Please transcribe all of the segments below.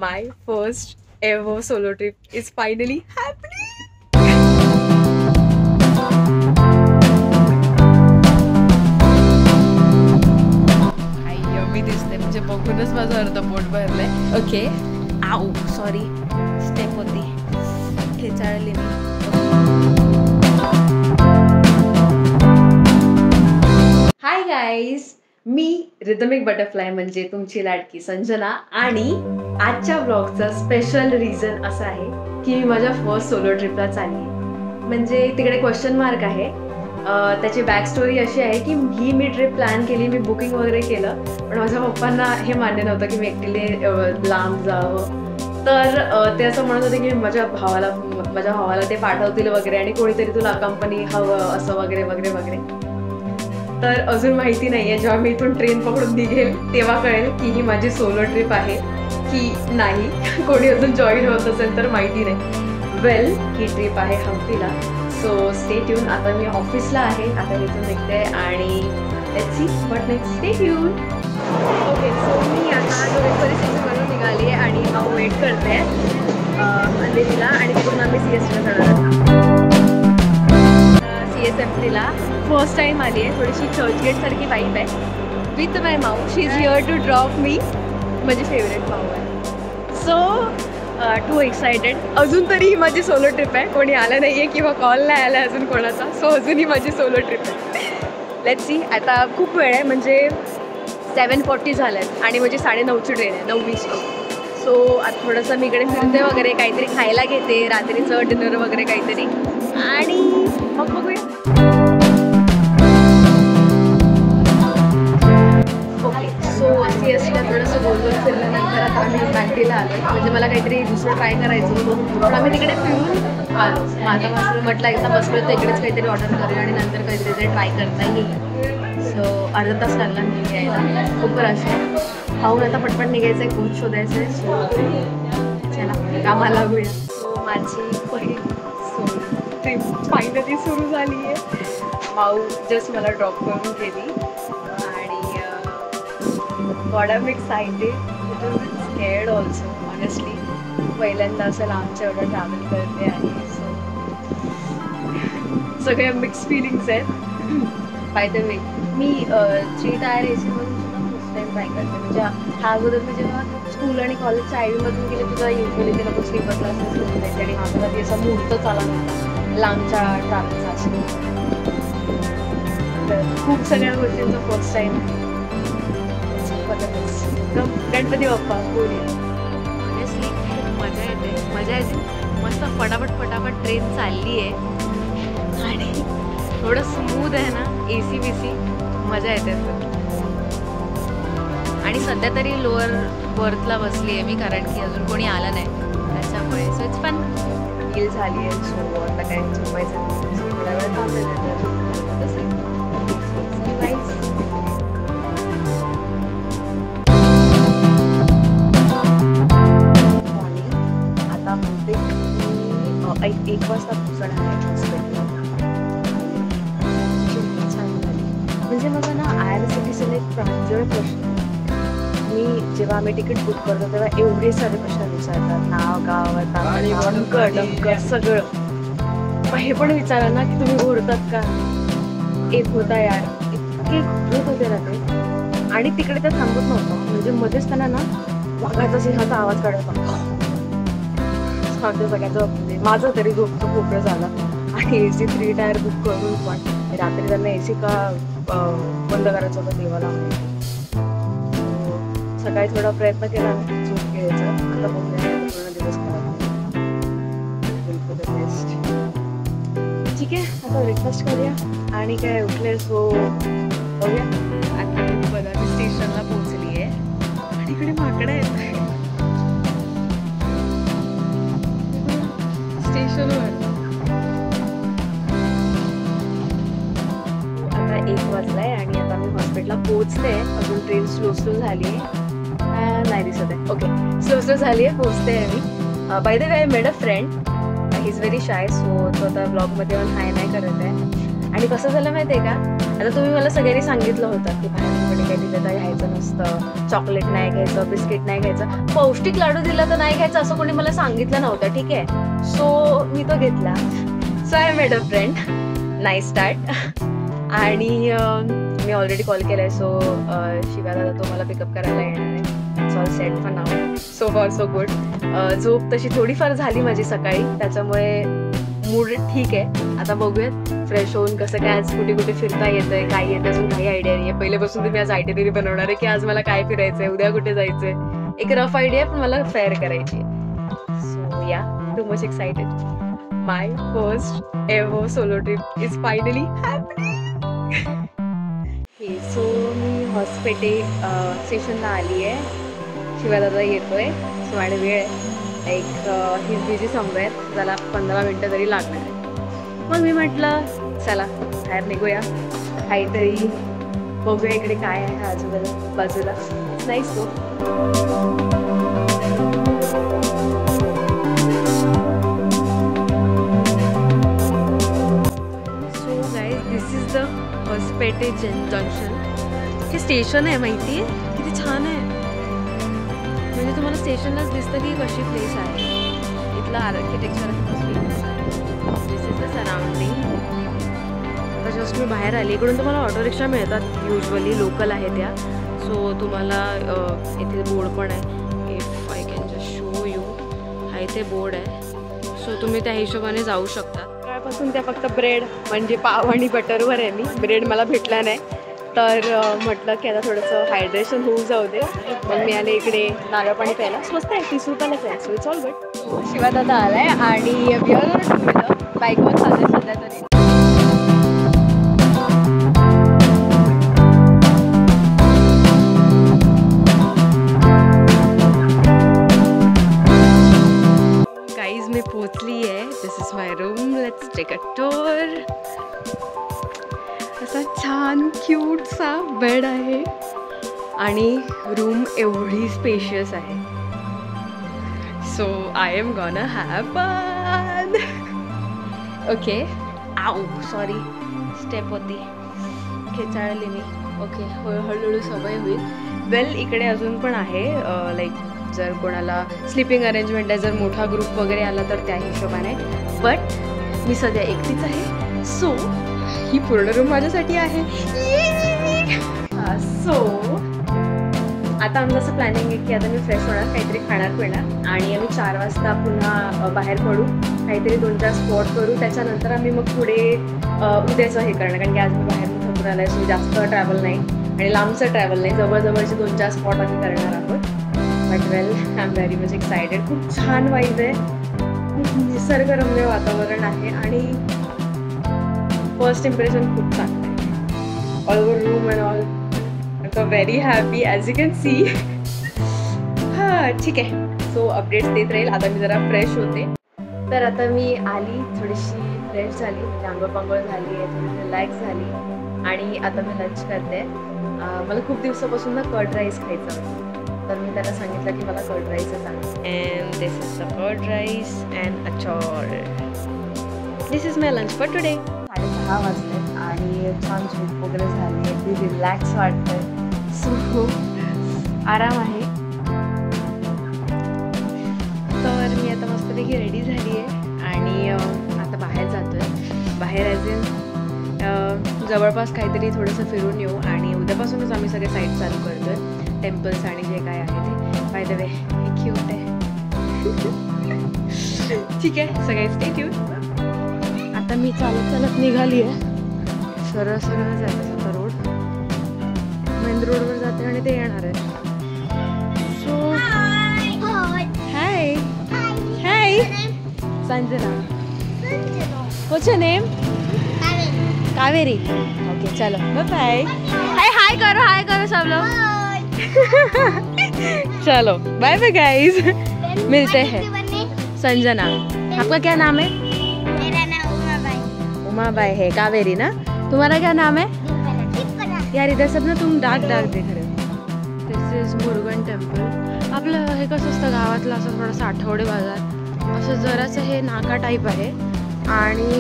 my first ever solo trip is finally happening. I yummy दिसते, म्हणजे बघूनच माझं अर्ध पोट भरलंय. ओके, आऊ सॉरी, स्टेप होती, खेचाळली मी. हाय गाईज, मी रिदमिक बटरफ्लाय म्हणजे तुमची लाडकी संजना. आणि आजच्या ब्लॉगचा स्पेशल रिझन असा आहे की मी माझ्या फर्स्ट सोलो ट्रिपला चालली आहे. म्हणजे तिकडे क्वेश्चन मार्क आहे. त्याची बॅक स्टोरी अशी आहे की ही मी ट्रिप प्लॅन केली, मी बुकिंग वगैरे केलं, पण माझ्या पप्पांना हे मान्य नव्हतं की मी एकटीने लांब जावं. तर ते असं म्हणत होते की माझ्या भावाला ते पाठवतील वगैरे आणि कोणीतरी तुला कंपनी हवं असं वगैरे वगैरे वगैरे. तर अजून माहिती नाही आहे, जेव्हा मी इथून ट्रेन पकडून निघेल तेव्हा कळेल की ही माझी सोलो ट्रिप आहे की नाही. कोणी अजून जॉईन होत असेल तर माहिती नाही. वेल, ही ट्रिप आहे हम्पीला. So stay tune. आता मी ऑफिसला आहे, आता मी इथून निघते आणि let's see what next. Stay tune. Okay, so मी आता जोगेश्वरी स्टेशनवरून निघाली आणि वेट करते अंधेरीला आणि तिथून आम्ही CSTला जाणार आहोत. CSFTला फर्स्ट टाइम आली आहे. थोडीशी चर्चगेट सारखी वाईब आहे. विथ माय माऊ, she is here to drop me. माझी फेवरेट माऊ आहे. So too excited. अजून तरी ही माझी सोलो ट्रिप आहे. कोणी आलं नाही आहे किंवा कॉल नाही आला आहे अजून कोणाचा. सो अजून ही माझी सोलो ट्रिप आहे. Let's see. आता खूप वेळ आहे, म्हणजे 7:40 झालं आहे आणि माझी 9:30ची ट्रेन आहे, 9:20ची. सो आता थोडंसं मी इकडे फिरते वगैरे, काहीतरी खायला घेते, रात्रीचं डिनर वगैरे काहीतरी, आणि मग बघूया. ओके, सो CSTला थोडंसं गोल फिरल्यानंतर आता आम्ही मॅकडीला आलो. म्हणजे मला काहीतरी दुसरं ट्राय करायचं होतं, पण आम्ही तिकडे फिरून आलो. माझं म्हटलं एकदा बसलो तर इकडेच काहीतरी ऑर्डर करूया आणि नंतर काहीतरी ते ट्राय करता येईल. सो अर्धा तास लागला मी यायला. खूप रश आहे. खाऊन आता पटपट निघायचं आहे, कोच शोधायचं आहे. सो चला कामाला लागूया. सो माझी पहिली सोलो ट्रिप फायनली सुरू झाली आहे. माऊ जस्ट मला ड्रॉप करून गेली आणि God I am excited, scared also honestly. पहिल्यांदा असं लांबच्या एवढं ट्रॅव्हल करते आणि सगळे मिक्स फिलिंग्स आहेत. Bye the way, me 3 tyre AC मधून सुद्धा फर्स्ट टाईम ट्राय करते. म्हणजे ह्या अगोदर मी जेव्हा स्कूल आणि कॉलेजच्या आयडीमधून गेले तुझा युजली ते लोक स्लीपर क्लासेस घेऊन द्यायचे आणि माझा कधी असा मुहूर्त आला नव्हता लांबच्या ट्रॅव्हलचा असतो. तर खूप सगळ्या गोष्टींचा फर्स्ट टाईम आहे. गणपती बाप्पा बोलूया. ऑनेस्टली खूप मजा येते. मस्त फटाफट ट्रेन चालली आहे आणि थोडं स्मूथ आहे ना, AC BC, मजा येते. आणि सध्या तरी लोअर बर्थला बसली आहे मी, कारण की अजून कोणी आलं नाही त्याच्यामुळे. सो इट्स पण फील झाली आहे. सो आता काय झोपायचं, थोड्या वेळ थांबलेलं. आता बहुतेक 1 वाजता पोहोचणार आहे हॉस्पिटलला. म्हणजे माझा ना IRCTC एक प्रांजळ प्रश्न. मी जेव्हा आम्ही तिकीट बुक करतो तेव्हा एवढे सारे प्रश्न विचारतात, नाव, गाव, डमकर सगळं. हे पण विचारा ना की तुम्ही घोरतात का. एक होता यार, इतके घोरत होते ना ते. आणि तिकडे ते थांबत नव्हतं, म्हणजे मध्येच त्यांना ना वाघाचा सिंहाचा आवाज काढायचा. आमच्या सगळ्यांचं, माझं तरी झोपचं खोकळं झालं. आणि AC 3 टायर बुक करून पण रात्री त्यांना AC का बंद करायचं होतं देवाला. सकाळी थोडा प्रयत्न केला झोप घ्यायचा. आता बघूया पूर्ण दिवस खराब. ठीक आहे, आता ब्रेकफास्ट करूया आणि काय उठले सो बघूया. आता मी बदामी स्टेशनला पोहोचली आहे आणि इकडे माकडं आहेत स्टेशनवर. 1 वाजलाय आणि आता मी हॉस्पिटलला पोहोचते. अजून ट्रेन स्लो झाली आहे, नाही दिसत आहे. ओके, स्लो झाली आहे, पोहोचते आहे मी. By the way, I made a friend. He is very shy, so तो आता ब्लॉगमध्ये पण हाय नाही करत आहे. आणि कसं झालं माहिती आहे का, आता तुम्ही मला सगळ्यांनी सांगितलं होतं की बाहेर काही दिलं तर घ्यायचं नसतं, चॉकलेट नाही घ्यायचं, बिस्किट नाही घ्यायचं, पौष्टिक लाडू दिला तर नाही घ्यायचं असं कोणी मला सांगितलं नव्हतं. ठीक आहे, सो मी तो घेतला. So I made a friend, nice start. आणि मी ऑलरेडी कॉल केला आहे. सो शिवा दादा तो मला पिकअप करायला येणार आहे. It's all set for now, so for so good. झोप तशी थोडीफार झाली माझी सकाळी, त्याच्यामुळे मूड ठीक आहे. आता बघूयात फ्रेश होऊन कसं काय आज कुठे कुठे फिरता येतंय, काय येतं अजून काही आयडिया नाही आहे. पहिल्यापासून तुम्ही आज आयडिया बनवणार आहे की आज मला काय फिरायचं आहे, उद्या कुठे जायचं आहे. एक रफ आयडिया पण मला फेअर करायची. So yeah, too much excited. My first ever solo trip is finally happening. So मी हॉस्पेटे स्टेशनला आली आहे. शिवादादा येतोय. सो माझ्या वेळ आहे, लाईक हिज बिझी समवेअर, त्याला 15 मिनटं तरी लागणार आहे. मग मी म्हटलं चला बाहेर निघूया, काहीतरी बघूया इकडे काय आहे आजूबाजूला. It's nice go. So guys, this is the Hospete junction. हे स्टेशन आहे, माहिती आहे किती छान आहे. म्हणजे तुम्हाला स्टेशनलाच दिसतं की कशी प्लेस आहे. इथलं आर्किटेक्चर फेमस आहे. This is the surrounding. आता जस्ट मी बाहेर आली. इकडून तुम्हाला ऑटो रिक्षा मिळतात, युजली लोकल आहे त्या. सो तुम्हाला इथे बोर्ड पण आहे. If I can just show you, हा इथे बोर्ड आहे. सो तुम्ही त्या हिशोबाने जाऊ शकता. सकाळपासून त्या फक्त ब्रेड म्हणजे पाव आणि बटरवर आहे. मी ब्रेड मला भेटला नाही, तर म्हटलं की आता थोडंसं हायड्रेशन होऊ जाऊ दे. मग मी आले इकडे नारळ पाणी प्यायला. स्वस्त आहे, 30 रुपयालाच आहे. So it's all good. Shivadada आलाय आणि we are on two wheeler, बाईकवर चाललंय सध्या तरी. गाईज मी पोचली आहे. This is my room. Let's take a tour. असा छान क्यूटसा बेड आहे आणि रूम एवढी स्पेशियस आहे. So I am gonna have fun. Okay, आऊ सॉरी, स्टेप होती, खेचाळली मी. ओके, हळूहळू सवय होईल. वेल, इकडे अजून पण आहे, लाईक जर कोणाला स्लीपिंग अरेंजमेंट आहे, जर मोठा ग्रुप वगैरे आला तर त्या हिशोबाने. बट मी सध्या एकटीच आहे, सो ही पूर्ण रूम माझ्यासाठी आहे. सो आता आमचं असं प्लॅनिंग आहे की आता मी फ्रेश होणार, काहीतरी खाणार पिणार आणि आम्ही 4 वाजता पुन्हा बाहेर पडू, काहीतरी 2-4 स्पॉट करू. त्याच्यानंतर आम्ही मग पुढे उद्याचं हे करणार, कारण की आज मी बाहेर थांबून आलाय. सो जास्त ट्रॅव्हल नाही आणि लांबचं ट्रॅव्हल नाही, जवळजवळचे 2-4 स्पॉट आम्ही करणार आहोत. But well, I am very much excited. खूप छान वाईब आहे, खूप निसर्गरम्य वातावरण आहे आणि फर्स्ट इम्प्रेशन खूप चांगलं आहे. All over room and all very happy as you can see. हां, ठीक आहे. सो अपडेट्स देत राहील. आता मी जरा फ्रेश होते. तर आता मी आली, थोडीशी फ्रेश झाली, आंघोळ पांघोळ झाली आहे, थोडी रिलॅक्स झाली आणि आता मी लंच करते. मला खूप दिवसापासून ना कर्ड राईस खायचा, तर मी त्याला सांगितलं की मला कर्ड राईसच सांग. And this is the curd rice and achar. This is my lunch for today. 6:30 वाजले आणि छान झोप वगैरे झाली, अगदी रिलॅक्स वाटतंय. सो आराम आहे. तर मी आता मस्तपैकी रेडी झाली आहे आणि आता बाहेर जातो आहे. बाहेर ॲज इन जवळपास काहीतरी थोडंसं फिरून येऊ आणि उद्यापासूनच आम्ही सगळे साईट चालू करतो आहे, टेम्पल्स आणि जे काय आहे ते. बाय द वे, हे क्यूट आहे. ठीक आहे, सगळे स्टे ट्यून. आता मी चालत चालत निघाली आहे. सरळ सरळ जाते आता रोड, मेन रोडवर जाते आणि ते येणार आहे. So high high Sanjana. What's your name? Kaveri. Okay, चलो बाय बाय. हाय हाय करो सब लोग. चलो बाय बाय गाइस, मिलते हैं. संजना, आपका क्या नाम है? मेरा नाम उमाबाई. उमाबाई है. कावेरी ना? तुम्हारा क्या नाम है? यार इधर सब ना तुम डार्क डार्क देख रहे हो. दिस इज मुरुगन टेम्पल. आपलं हे कसं असतं गावातलं, असं थोडंसं आठवडे बाजार, असं जरासं हे नाका टाईप आहे आणि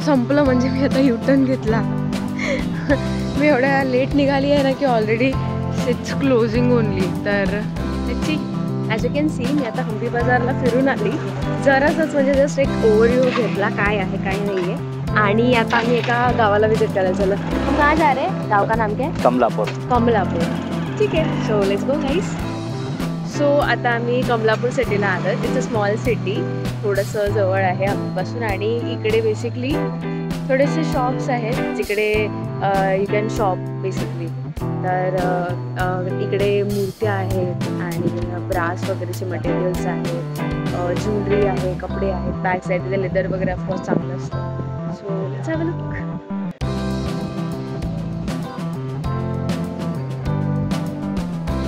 संपलं म्हणजे मी आता युटर्न घेतला. मी एवढ्या लेट निघाली आहे ना की ऑलरेडी इट्स क्लोजिंग ओनली. तर त्याची ॲज यू कॅन सी मी आता हंपी बाजारला फिरून आली. जरासंच म्हणजे जस्ट एक ओव्हरव्ह्यू घेतला काय आहे काय नाही आहे. आणि आता आम्ही एका गावाला विजिट करायला चाललो. हम कहाँ जा रहे हैं? गाव का नाम क्या है? कमलापुर. कमलापूर. ठीक आहे, so let's go guys. So आता आम्ही कमलापूर सिटीला आलो. इट्स अ स्मॉल सिटी, थोडंसं जवळ आहे आमच्यापासून. आणि इकडे बेसिकली थोडेसे शॉप्स आहेत जिकडे यू कॅन शॉप बेसिकली. तर इकडे मूर्त्या आहेत आणि ब्रास वगैरेचे मटेरियल्स आहेत, ज्वेलरी आहे, कपडे आहेत, बॅग्स आहेत. तिथे लेदर वगैरे ऑफकोर्स चांगलं असतं. So let's have a look.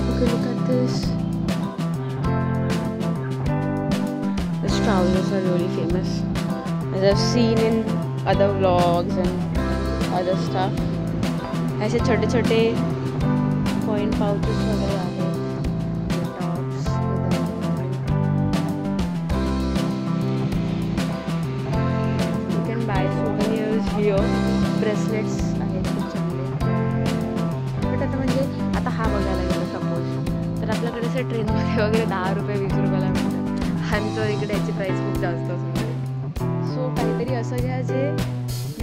Okay, look at this. These trousers are really famous, as I've seen in other vlogs and other stuff. ऐसे छोटे छोटे कॉइन पाउचेस वगैरह आहेत. Tops, you can buy souvenirs here. Bracelets आहेत खूप चांगले. But आता म्हणजे आता हा बघायला गेलो सपोज तर आपल्याकडे असं ट्रेनमध्ये वगैरे 10 रुपये 20 रुपयाला मिळतात आणि तो इकडे याची प्राईस खूप जास्त असते. सो काहीतरी असं घ्या जे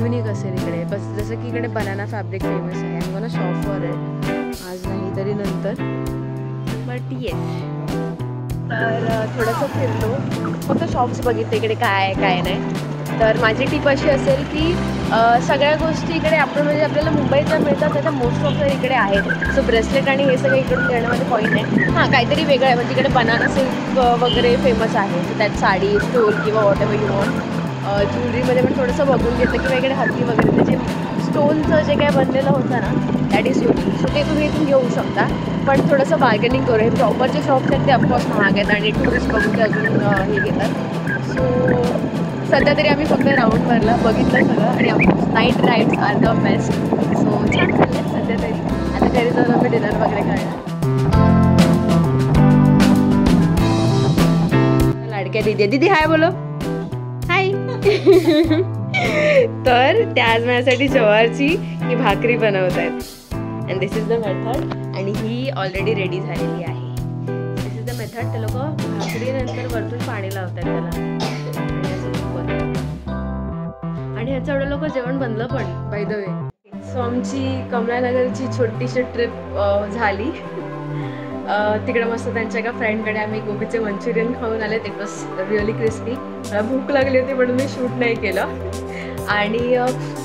युनिक असेल इकडे. बस जसं की इकडे बनाना फॅब्रिक फेमस आहे. आम्ही मला शॉप फॉर आहे, आज नाही तरी नंतर. बट येस, तर थोडंसं फिरलो, फक्त शॉप्स बघितले इकडे काय आहे काय नाही. तर माझी टिप अशी असेल की सगळ्या गोष्टी इकडे आपण म्हणजे आपल्याला मुंबईत मिळतात त्याच्या मोस्ट ऑफ इकडे आहेत. सो ब्रेसलेट आणि हे सगळं इकडून घेण्यामध्ये पॉईंट आहे. हां, काहीतरी वेगळं आहे म्हणजे इकडे बनाना सिल्क वगैरे फेमस आहे. त्यात साडी, स्टोल किंवा वॉट एव्हर यू वॉन्ट. ज्वेलरीमध्ये पण थोडंसं बघून घेतलं की वेगळे हत्ती वगैरे त्याचे स्टोनचं जे काय बनलेलं होतं ना दॅट इज युनिक. सो ते तुम्ही इथून घेऊ शकता. पण थोडंसं बार्गेनिंग करू. हे प्रॉपरचे शॉप्स आहेत ते ऑफकोर्स महाग आहेत आणि टुरिस्ट बघून ते अजून हे घेतात. सो सध्या तरी आम्ही फक्त राऊंड मारला, बघितलं सगळं आणि of course night rides are the best. So छान चाललं सध्या तरी. आता घरी जाऊन आम्ही डिनर वगैरे करणार. लाडक्या दिदी दिदी हाय बोलो. हाय. तर त्या आज माझ्यासाठी जवारची ही भाकरी बनवत आहेत. And this is the method. आणि ही ऑलरेडी रेडी झालेली आहे. This is the method. ते लोक भाकरी नंतर वरतून पाणी लावतात त्याला आणि ह्याचं एवढं लोक जेवण बनलं पण बाय द वे. सो आमची कमलानगरची छोटीशी ट्रिप झाली. तिकडे मस्त त्यांच्या एका फ्रेंडकडे आम्ही गोबीचे मंचुरियन खाऊन आले. It was really crispy. मला भूक लागली होती म्हणून मी शूट नाही केलं. आणि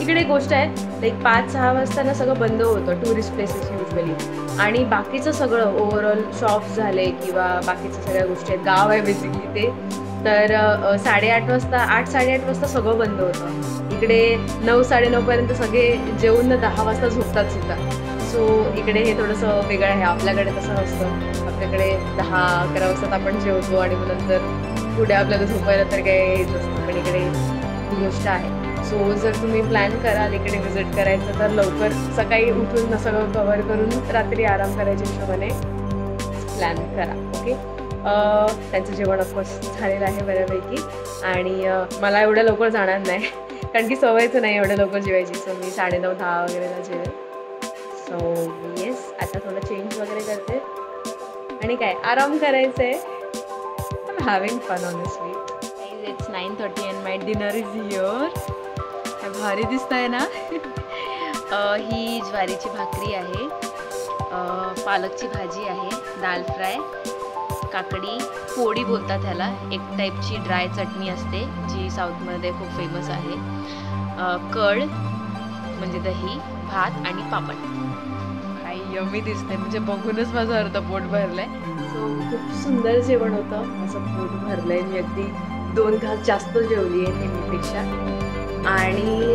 इकडे एक गोष्ट आहे, लाईक 5-6 वाजता ना सगळं बंद होतं टुरिस्ट प्लेसेस युजली. आणि बाकीचं सगळं ओव्हरऑल शॉप्स झाले किंवा बाकीच्या सगळ्या गोष्टी आहेत, गाव आहे बेसिकली ते. तर 8:30 वाजता 8-8:30 वाजता सगळं बंद होतं. इकडे 9-9:30 पर्यंत सगळे जेवून 10 वाजता झोपतात सुद्धा. सो इकडे हे थोडंसं वेगळं आहे. आपल्याकडे तसं नसतं. आपल्याकडे 10-11 वाजता आपण जेवतो आणि मग नंतर पुढे आपल्याला झोपायला तर काही येत असतं. पण इकडे ही गोष्ट आहे. सो जर तुम्ही प्लॅन कराल इकडे व्हिजिट करायचं तर लवकर सकाळी उठून सगळं कवर करून रात्री आराम करायच्या हिशोबाने प्लॅन करा. ओके. त्यांचं जेवण ऑफकोर्स झालेलं आहे बऱ्यापैकी. आणि मला एवढ्या लवकर जाणार नाही कारण की सवयचं नाही एवढ्या लवकर जेवायची. सो मी 9:30-10 वगैरेला जेवेल. सो येस, आता थोडं चेंज वगैरे करते आणि काय आराम करायचं आहे. I am having fun honestly. It's 9:30 and my dinner is here. काय भारी दिसत आहे ना. ही ज्वारीची भाकरी आहे, पालकची भाजी आहे, दाल फ्राय, काकडी पोळी बोलतात ह्याला. एक टाईपची ड्राय चटणी असते जी साऊथमध्ये खूप फेमस आहे. कढ म्हणजे दही, भात आणि पापड. काही यम्मी दिसते म्हणजे बघूनच माझं अर्ध पोट भरलंय. सो खूप सुंदर जेवण होतं. माझं पोट भरलंय. मी अगदी 2 घास जास्त जेवली आहे नेहमीपेक्षा. आणि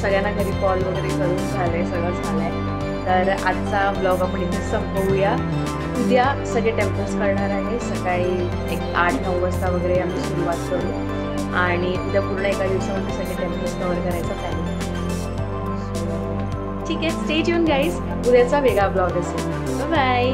सगळ्यांना घरी कॉल वगैरे करून झालंय, सगळं झालंय. तर आजचा ब्लॉग आपण इथे संपवूया. उद्या सगळे टेम्पल्स करणार आहे. सकाळी एक 8-9 वाजता वगैरे आम्ही सुरुवात करू आणि उद्या पूर्ण एका दिवसामध्ये सगळे टेम्पल्स कव्हर करायचा प्लॅन. ठीक आहे, स्टे ट्यून गाईज. उद्याचा वेगळा ब्लॉग असेल. बाय.